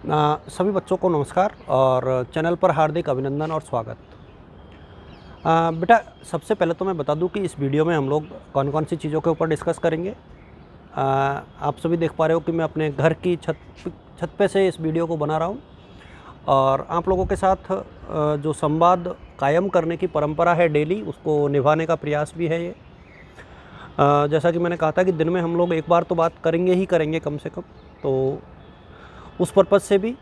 सभी बच्चों को नमस्कार और चैनल पर हार्दिक अभिनंदन और स्वागत। बेटा, सबसे पहले तो मैं बता दूं कि इस वीडियो में हम लोग कौन कौन सी चीज़ों के ऊपर डिस्कस करेंगे। आप सभी देख पा रहे हो कि मैं अपने घर की छत पे से इस वीडियो को बना रहा हूं और आप लोगों के साथ जो संवाद कायम करने की परंपरा है डेली, उसको निभाने का प्रयास भी है ये। जैसा कि मैंने कहा था कि दिन में हम लोग एक बार तो बात करेंगे ही करेंगे कम से कम, तो उस पर्पज़ से भी।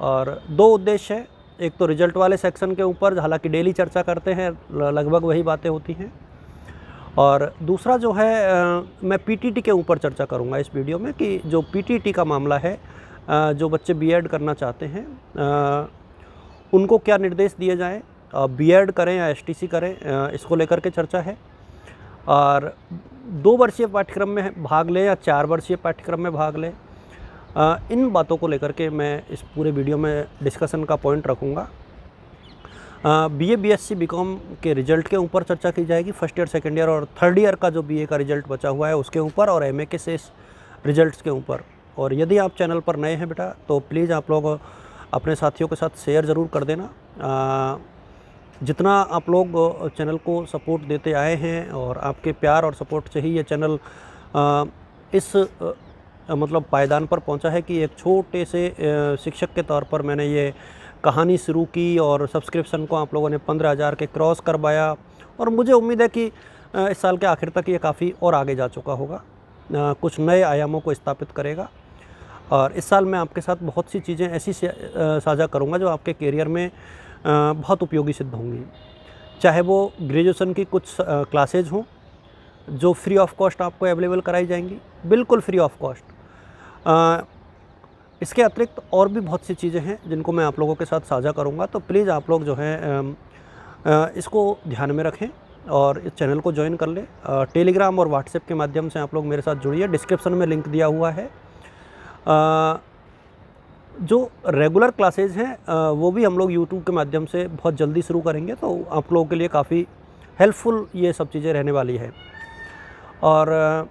और दो उद्देश्य है, एक तो रिजल्ट वाले सेक्शन के ऊपर, हालांकि डेली चर्चा करते हैं, लगभग वही बातें होती हैं। और दूसरा जो है, मैं पीटीटी के ऊपर चर्चा करूंगा इस वीडियो में कि जो पीटीटी का मामला है, जो बच्चे बीएड करना चाहते हैं उनको क्या निर्देश दिए जाएं, बीएड करें या एसटीसी करें, इसको लेकर के चर्चा है। और 2 वर्षीय पाठ्यक्रम में भाग लें या 4 वर्षीय पाठ्यक्रम में भाग लें, इन बातों को लेकर के मैं इस पूरे वीडियो में डिस्कशन का पॉइंट रखूँगा। बीए, बीएससी, बीकॉम के रिजल्ट के ऊपर चर्चा की जाएगी, फर्स्ट ईयर, सेकंड ईयर और थर्ड ईयर का जो बीए का रिजल्ट बचा हुआ है उसके ऊपर, और एमए के शेष रिजल्ट्स के ऊपर। और यदि आप चैनल पर नए हैं बेटा, तो प्लीज़ आप लोग अपने साथियों के साथ शेयर ज़रूर कर देना। जितना आप लोग चैनल को सपोर्ट देते आए हैं और आपके प्यार और सपोर्ट से ही ये चैनल इस मतलब पायदान पर पहुंचा है कि एक छोटे से शिक्षक के तौर पर मैंने ये कहानी शुरू की और सब्सक्रिप्शन को आप लोगों ने 15,000 के क्रॉस करवाया, और मुझे उम्मीद है कि इस साल के आखिर तक ये काफ़ी और आगे जा चुका होगा, कुछ नए आयामों को स्थापित करेगा। और इस साल मैं आपके साथ बहुत सी चीज़ें ऐसी साझा करूँगा जो आपके करियर में बहुत उपयोगी सिद्ध होंगी। चाहे वो ग्रेजुएशन की कुछ क्लासेज हों जो फ्री ऑफ कॉस्ट आपको अवेलेबल कराई जाएंगी, बिल्कुल फ्री ऑफ कॉस्ट। इसके अतिरिक्त और भी बहुत सी चीज़ें हैं जिनको मैं आप लोगों के साथ साझा करूंगा, तो प्लीज़ आप लोग जो है इसको ध्यान में रखें और इस चैनल को ज्वाइन कर लें। टेलीग्राम और व्हाट्सएप के माध्यम से आप लोग मेरे साथ जुड़िए, डिस्क्रिप्शन में लिंक दिया हुआ है। जो रेगुलर क्लासेज हैं वो भी हम लोग यूट्यूब के माध्यम से बहुत जल्दी शुरू करेंगे, तो आप लोगों के लिए काफ़ी हेल्पफुल ये सब चीज़ें रहने वाली है। और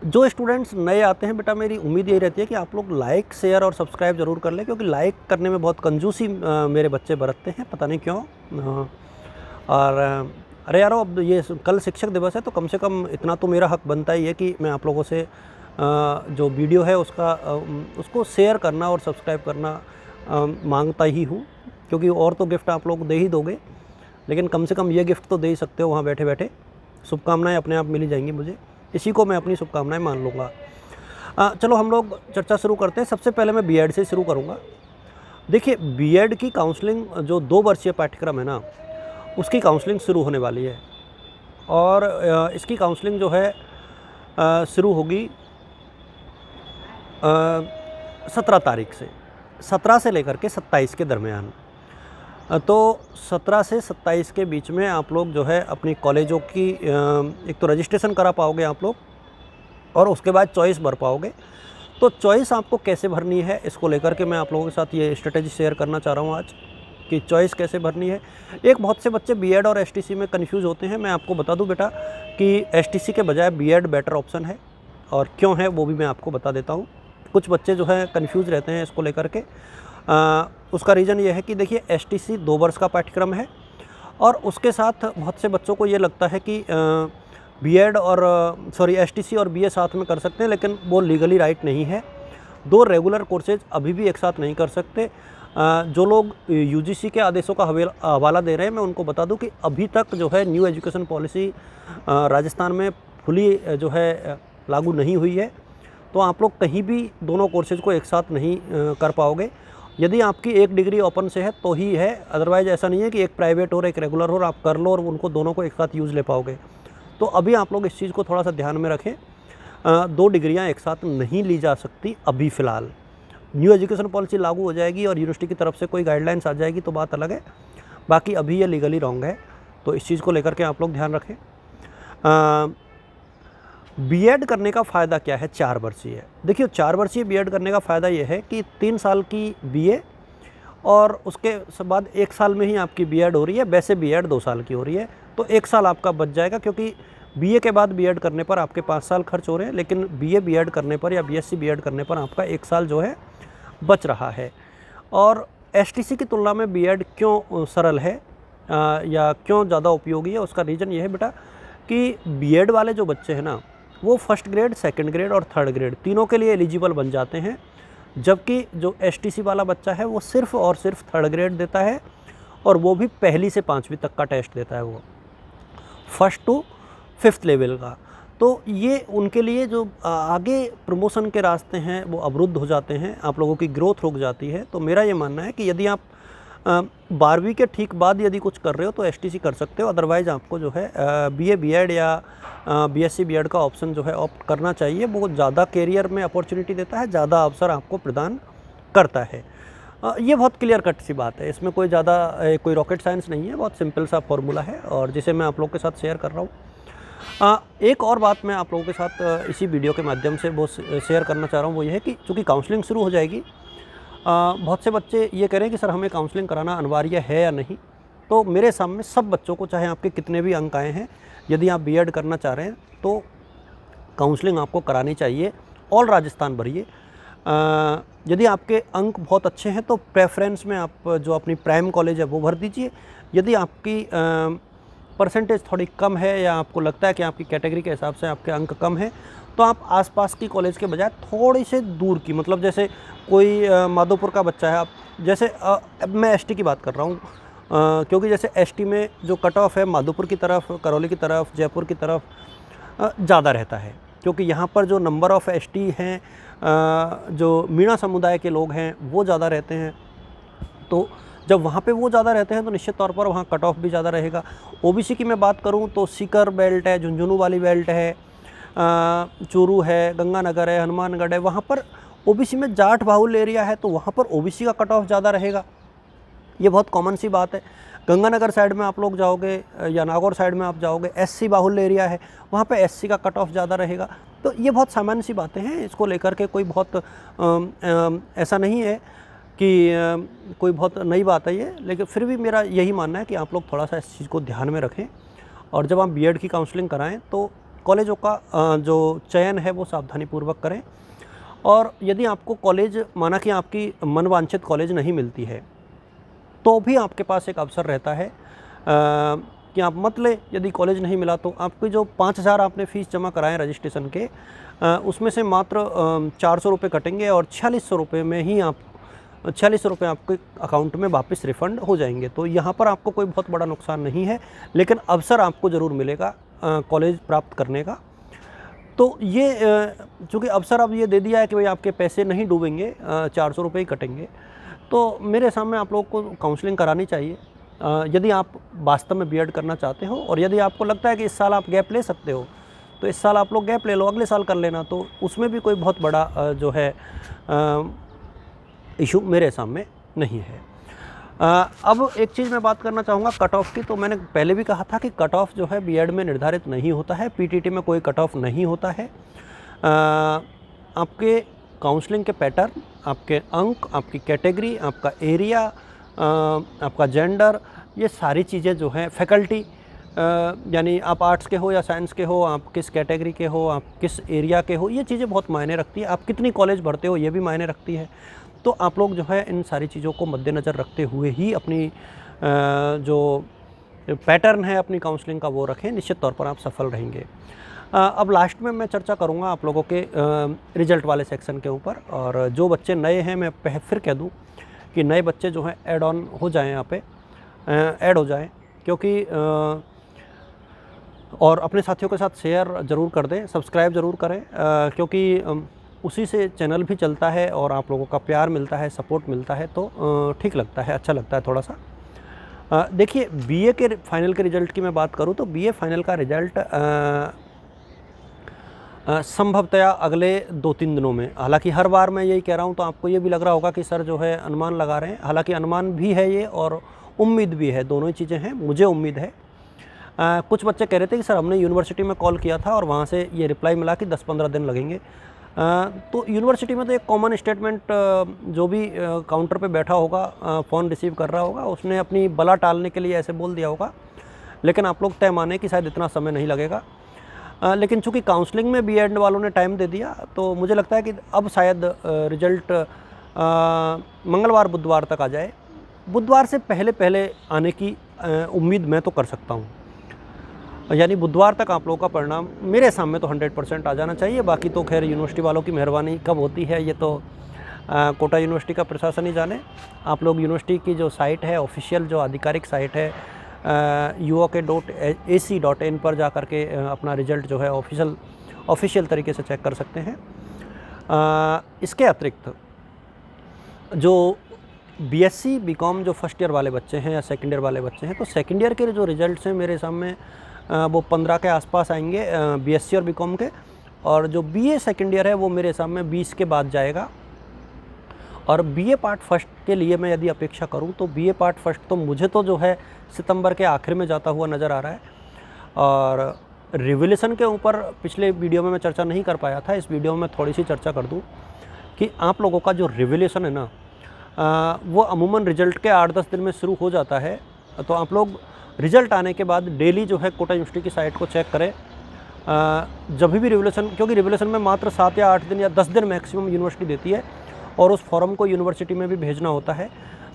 जो स्टूडेंट्स नए आते हैं बेटा, मेरी उम्मीद यही रहती है कि आप लोग लाइक, शेयर और सब्सक्राइब ज़रूर कर लें, क्योंकि लाइक करने में बहुत कंजूसी मेरे बच्चे बरतते हैं, पता नहीं क्यों। और अरे यारो, अब ये कल शिक्षक दिवस है, तो कम से कम इतना तो मेरा हक बनता ही है कि मैं आप लोगों से जो वीडियो है उसको शेयर करना और सब्सक्राइब करना मांगता ही हूँ, क्योंकि और तो गिफ्ट आप लोग दे ही दोगे, लेकिन कम से कम ये गिफ्ट तो दे ही सकते हो वहाँ बैठे बैठे। शुभकामनाएं अपने आप मिल ही जाएंगी मुझे, इसी को मैं अपनी शुभकामनाएं मान लूँगा। चलो हम लोग चर्चा शुरू करते हैं। सबसे पहले मैं बीएड से शुरू करूँगा। देखिए, बीएड की काउंसलिंग, जो 2 वर्षीय पाठ्यक्रम है ना, उसकी काउंसलिंग शुरू होने वाली है। और इसकी काउंसलिंग जो है शुरू होगी 17 तारीख से, 17 से लेकर के 27 के दरमियान। तो 17 से 27 के बीच में आप लोग जो है अपनी कॉलेजों की एक तो रजिस्ट्रेशन करा पाओगे आप लोग, और उसके बाद चॉइस भर पाओगे। तो चॉइस आपको कैसे भरनी है, इसको लेकर के मैं आप लोगों के साथ ये स्ट्रेटेजी शेयर करना चाह रहा हूँ आज, कि चॉइस कैसे भरनी है। एक, बहुत से बच्चे बीएड और एसटीसी में कंफ्यूज होते हैं। मैं आपको बता दूं बेटा कि एसटीसी के बजाय बीएड बेटर ऑप्शन है, और क्यों है वो भी मैं आपको बता देता हूँ। कुछ बच्चे जो है कंफ्यूज रहते हैं इसको लेकर के। उसका रीज़न ये है कि देखिए, एसटीसी 2 वर्ष का पाठ्यक्रम है, और उसके साथ बहुत से बच्चों को ये लगता है कि बीएड और एसटीसी और बीए साथ में कर सकते हैं, लेकिन वो लीगली राइट नहीं है। 2 रेगुलर कोर्सेज अभी भी एक साथ नहीं कर सकते। जो लोग यूजीसी के आदेशों का हवाला दे रहे हैं, मैं उनको बता दूं कि अभी तक जो है न्यू एजुकेशन पॉलिसी राजस्थान में फुली जो है लागू नहीं हुई है, तो आप लोग कहीं भी दोनों कोर्सेज को एक साथ नहीं कर पाओगे। यदि आपकी एक डिग्री ओपन से है तो ही है, अदरवाइज ऐसा नहीं है कि एक प्राइवेट और एक रेगुलर हो, आप कर लो और उनको दोनों को एक साथ यूज़ ले पाओगे। तो अभी आप लोग इस चीज़ को थोड़ा सा ध्यान में रखें। 2 डिग्रियां एक साथ नहीं ली जा सकती अभी फ़िलहाल। न्यू एजुकेशन पॉलिसी लागू हो जाएगी और यूनिवर्सिटी की तरफ से कोई गाइडलाइंस आ जाएगी तो बात अलग है, बाकी अभी ये लीगली रॉन्ग है, तो इस चीज़ को लेकर के आप लोग ध्यान रखें। बीएड करने का फ़ायदा क्या है 4 वर्षीय? देखिए, 4 वर्षीय बीएड करने का फ़ायदा ये है कि 3 साल की बीए और उसके बाद 1 साल में ही आपकी बीएड हो रही है। वैसे बीएड 2 साल की हो रही है, तो 1 साल आपका बच जाएगा, क्योंकि बीए के बाद बीएड करने पर आपके 5 साल खर्च हो रहे हैं, लेकिन बीए बीएड करने पर या बीएससी बीएड करने पर आपका 1 साल जो है बच रहा है। और एसटीसी की तुलना में बीएड क्यों सरल है या क्यों ज़्यादा उपयोगी है, उसका रीज़न ये है बेटा कि बीएड वाले जो बच्चे हैं ना, वो फर्स्ट ग्रेड, सेकंड ग्रेड और थर्ड ग्रेड तीनों के लिए एलिजिबल बन जाते हैं, जबकि जो एसटीसी वाला बच्चा है वो सिर्फ़ और सिर्फ थर्ड ग्रेड देता है, और वो भी पहली से 5वीं तक का टेस्ट देता है, वो फर्स्ट टू 5th लेवल का। तो ये उनके लिए जो आगे प्रमोशन के रास्ते हैं वो अवरुद्ध हो जाते हैं, आप लोगों की ग्रोथ रुक जाती है। तो मेरा ये मानना है कि यदि आप 12वीं के ठीक बाद यदि कुछ कर रहे हो तो एसटीसी कर सकते हो, अदरवाइज़ आपको जो है बीए बीएड या बीएससी बीएड का ऑप्शन जो है ऑप्ट करना चाहिए। वो ज़्यादा कैरियर में अपॉर्चुनिटी देता है, ज़्यादा अवसर आपको प्रदान करता है। ये बहुत क्लियर कट सी बात है, इसमें कोई ज़्यादा कोई रॉकेट साइंस नहीं है, बहुत सिंपल सा फॉर्मूला है और जिसे मैं आप लोगों के साथ शेयर कर रहा हूँ। एक और बात मैं आप लोगों के साथ इसी वीडियो के माध्यम से वो शेयर करना चाह रहा हूँ, वो ये है कि चूँकि काउंसलिंग शुरू हो जाएगी, बहुत से बच्चे ये कह रहे हैं कि सर हमें काउंसलिंग कराना अनिवार्य है या नहीं। तो मेरे सामने सब बच्चों को, चाहे आपके कितने भी अंक आए हैं, यदि आप बीएड करना चाह रहे हैं तो काउंसलिंग आपको करानी चाहिए। ऑल राजस्थान भरिए। यदि आपके अंक बहुत अच्छे हैं तो प्रेफरेंस में आप जो अपनी प्राइम कॉलेज है वो भर दीजिए। यदि आपकी परसेंटेज थोड़ी कम है या आपको लगता है कि आपकी कैटेगरी के हिसाब से आपके अंक कम हैं, तो आप आसपास की कॉलेज के बजाय थोड़ी से दूर की, मतलब जैसे कोई माधोपुर का बच्चा है, आप जैसे मैं एसटी की बात कर रहा हूँ, क्योंकि जैसे एसटी में जो कट ऑफ है माधोपुर की तरफ, करौली की तरफ, जयपुर की तरफ ज़्यादा रहता है, क्योंकि यहाँ पर जो नंबर ऑफ़ एसटी हैं, जो मीणा समुदाय के लोग हैं वो ज़्यादा रहते हैं। तो जब वहाँ पे वो ज़्यादा रहते हैं तो निश्चित तौर पर वहाँ कट ऑफ भी ज़्यादा रहेगा। ओबीसी की मैं बात करूँ तो सीकर बेल्ट है, झुंझुनू वाली बेल्ट है, चूरू है, गंगानगर है, हनुमानगढ़ है, वहाँ पर ओबीसी में जाट बाहुल्य एरिया है, तो वहाँ पर ओबीसी का कट ऑफ ज़्यादा रहेगा। ये बहुत कॉमन सी बात है। गंगानगर साइड में आप लोग जाओगे या नागौर साइड में आप जाओगे, एससी बाहुल्य एरिया है, वहाँ पे एससी का कट ऑफ ज़्यादा रहेगा। तो ये बहुत सामान्य सी बातें हैं, इसको लेकर के कोई बहुत ऐसा नहीं है कि कोई बहुत नई बात है ये, लेकिन फिर भी मेरा यही मानना है कि आप लोग थोड़ा सा इस चीज़ को ध्यान में रखें और जब आप बीएड की काउंसलिंग कराएं तो कॉलेजों का जो चयन है वो सावधानीपूर्वक करें। और यदि आपको कॉलेज, माना कि आपकी मनवांछित कॉलेज नहीं मिलती है, तो भी आपके पास एक अवसर रहता है कि आप मत लें। यदि कॉलेज नहीं मिला तो आपकी जो 5,000 आपने फ़ीस जमा कराएं रजिस्ट्रेशन के, उसमें से मात्र 400 रुपये कटेंगे और 4600 रुपये में ही 4600 रुपये आपके अकाउंट में वापस रिफ़ंड हो जाएंगे। तो यहाँ पर आपको कोई बहुत बड़ा नुकसान नहीं है, लेकिन अवसर आपको ज़रूर मिलेगा कॉलेज प्राप्त करने का। तो ये चूँकि अवसर अब ये दे दिया है कि भाई आपके पैसे नहीं डूबेंगे, 400 रुपये ही कटेंगे, तो मेरे सामने आप लोगों को काउंसलिंग करानी चाहिए यदि आप वास्तव में बीएड करना चाहते हो। और यदि आपको लगता है कि इस साल आप गैप ले सकते हो तो इस साल आप लोग गैप ले लो, अगले साल कर लेना, तो उसमें भी कोई बहुत बड़ा जो है इशू मेरे सामने नहीं है। अब एक चीज़ मैं बात करना चाहूँगा कट ऑफ की। तो मैंने पहले भी कहा था कि कट ऑफ जो है बीएड में निर्धारित नहीं होता है, पीटीटी में कोई कट ऑफ नहीं होता है। आपके काउंसलिंग के पैटर्न, आपके अंक, आपकी कैटेगरी, आपका एरिया, आपका जेंडर, ये सारी चीज़ें जो हैं, फैकल्टी, यानी आप आर्ट्स के हो या साइंस के हो, आप किस कैटेगरी के हो, आप किस एरिया के हो, ये चीज़ें बहुत मायने रखती है। आप कितनी कॉलेज भरते हो ये भी मायने रखती है। तो आप लोग जो है इन सारी चीज़ों को मद्देनज़र रखते हुए ही अपनी जो पैटर्न है अपनी काउंसलिंग का वो रखें, निश्चित तौर पर आप सफल रहेंगे। अब लास्ट में मैं चर्चा करूँगा आप लोगों के रिजल्ट वाले सेक्शन के ऊपर। और जो बच्चे नए हैं, मैं फिर कह दूँ कि नए बच्चे जो हैं ऐड ऑन हो जाएं, यहाँ पे ऐड हो जाएं, क्योंकि और अपने साथियों के साथ शेयर ज़रूर कर दें, सब्सक्राइब ज़रूर करें, क्योंकि उसी से चैनल भी चलता है और आप लोगों का प्यार मिलता है, सपोर्ट मिलता है, तो ठीक लगता है, अच्छा लगता है थोड़ा सा। देखिए, बीए के फाइनल के रिज़ल्ट की मैं बात करूँ तो बीए फाइनल का रिज़ल्ट संभवतया अगले 2-3 दिनों में। हालांकि हर बार मैं यही कह रहा हूं तो आपको ये भी लग रहा होगा कि सर जो है अनुमान लगा रहे हैं, हालांकि अनुमान भी है ये और उम्मीद भी है, दोनों ही चीज़ें हैं। मुझे उम्मीद है। कुछ बच्चे कह रहे थे कि सर हमने यूनिवर्सिटी में कॉल किया था और वहाँ से ये रिप्लाई मिला कि 10-15 दिन लगेंगे। तो यूनिवर्सिटी में तो एक कॉमन स्टेटमेंट, जो भी काउंटर पे बैठा होगा, फ़ोन रिसीव कर रहा होगा, उसने अपनी बला टालने के लिए ऐसे बोल दिया होगा। लेकिन आप लोग तय माने कि शायद इतना समय नहीं लगेगा। लेकिन चूँकि काउंसलिंग में बीएड वालों ने टाइम दे दिया, तो मुझे लगता है कि अब शायद रिज़ल्ट मंगलवार बुधवार तक आ जाए। बुधवार से पहले पहले आने की उम्मीद मैं तो कर सकता हूँ, यानी बुधवार तक आप लोगों का परिणाम मेरे सामने तो 100% आ जाना चाहिए। बाकी तो खैर यूनिवर्सिटी वालों की मेहरबानी कब होती है ये तो कोटा यूनिवर्सिटी का प्रशासन ही जाने। आप लोग यूनिवर्सिटी की जो साइट है, ऑफिशियल जो आधिकारिक साइट है uok.ac.in पर जा कर के अपना रिज़ल्ट जो है ऑफिशियल तरीके से चेक कर सकते हैं। इसके अतिरिक्त जो बीएससी बीकॉम जो फर्स्ट ईयर वाले बच्चे हैं या सेकेंड ईयर वाले बच्चे हैं, तो सेकेंड ईयर के जो रिजल्ट्स हैं मेरे सामने वो 15 के आसपास आएंगे बीएससी और बीकॉम के, और जो बीए सेकेंड ईयर है वो मेरे सामने 20 के बाद जाएगा। और बीए पार्ट फर्स्ट के लिए मैं यदि अपेक्षा करूं तो बीए पार्ट फर्स्ट तो मुझे तो जो है सितंबर के आखिर में जाता हुआ नज़र आ रहा है। और रिवोल्यूशन के ऊपर पिछले वीडियो में मैं चर्चा नहीं कर पाया था, इस वीडियो में थोड़ी सी चर्चा कर दूं कि आप लोगों का जो रिवोल्यूशन है ना वो अमूमन रिज़ल्ट के 8-10 दिन में शुरू हो जाता है। तो आप लोग रिज़ल्ट आने के बाद डेली जो है कोटा यूनिवर्सिटी की साइट को चेक करें। जब भी रिवोल्यूशन, क्योंकि रिवोल्यूशन में मात्र 7 या 8 दिन या 10 दिन मैक्सिमम यूनिवर्सिटी देती है और उस फॉर्म को यूनिवर्सिटी में भी भेजना होता है,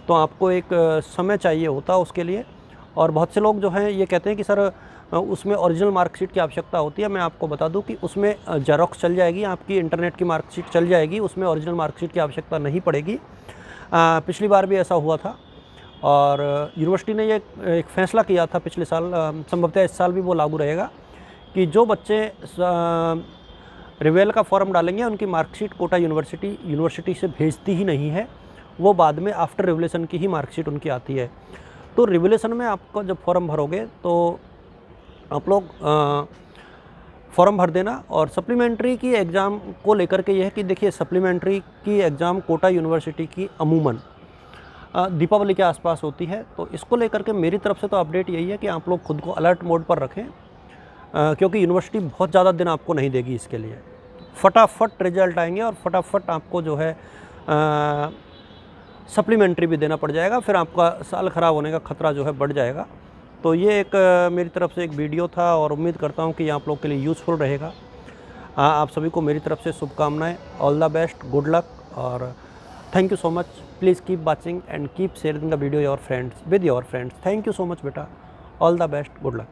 तो आपको एक समय चाहिए होता है उसके लिए। और बहुत से लोग जो हैं ये कहते हैं कि सर उसमें ओरिजिनल मार्कशीट की आवश्यकता होती है। मैं आपको बता दूं कि उसमें जेरोक्स चल जाएगी, आपकी इंटरनेट की मार्कशीट चल जाएगी, उसमें ओरिजिनल मार्कशीट की आवश्यकता नहीं पड़ेगी। पिछली बार भी ऐसा हुआ था और यूनिवर्सिटी ने ये एक फ़ैसला किया था पिछले साल, संभवतः इस साल भी वो लागू रहेगा कि जो बच्चे रिवेल का फॉर्म डालेंगे उनकी मार्कशीट कोटा यूनिवर्सिटी से भेजती ही नहीं है, वो बाद में आफ्टर रिवोल्यूशन की ही मार्कशीट उनकी आती है। तो रिवोल्यूशन में आपको जब फॉर्म भरोगे तो आप लोग फॉर्म भर देना। और सप्लीमेंट्री की एग्ज़ाम को लेकर के ये है कि देखिए, सप्लीमेंट्री की एग्ज़ाम कोटा यूनिवर्सिटी की अमूमन दीपावली के आसपास होती है। तो इसको लेकर के मेरी तरफ से तो अपडेट यही है कि आप लोग खुद को अलर्ट मोड पर रखें, क्योंकि यूनिवर्सिटी बहुत ज़्यादा दिन आपको नहीं देगी इसके लिए। फटाफट रिजल्ट आएंगे और फटाफट आपको जो है सप्लीमेंट्री भी देना पड़ जाएगा, फिर आपका साल ख़राब होने का ख़तरा जो है बढ़ जाएगा। तो ये एक मेरी तरफ से एक वीडियो था और उम्मीद करता हूँ कि ये आप लोग के लिए यूज़फुल रहेगा। आप सभी को मेरी तरफ से शुभकामनाएं, all the best, good luck और thank you so much. Please keep watching and keep sharing the video your friends with your friends. Thank you so much बेटा, all the best, good luck.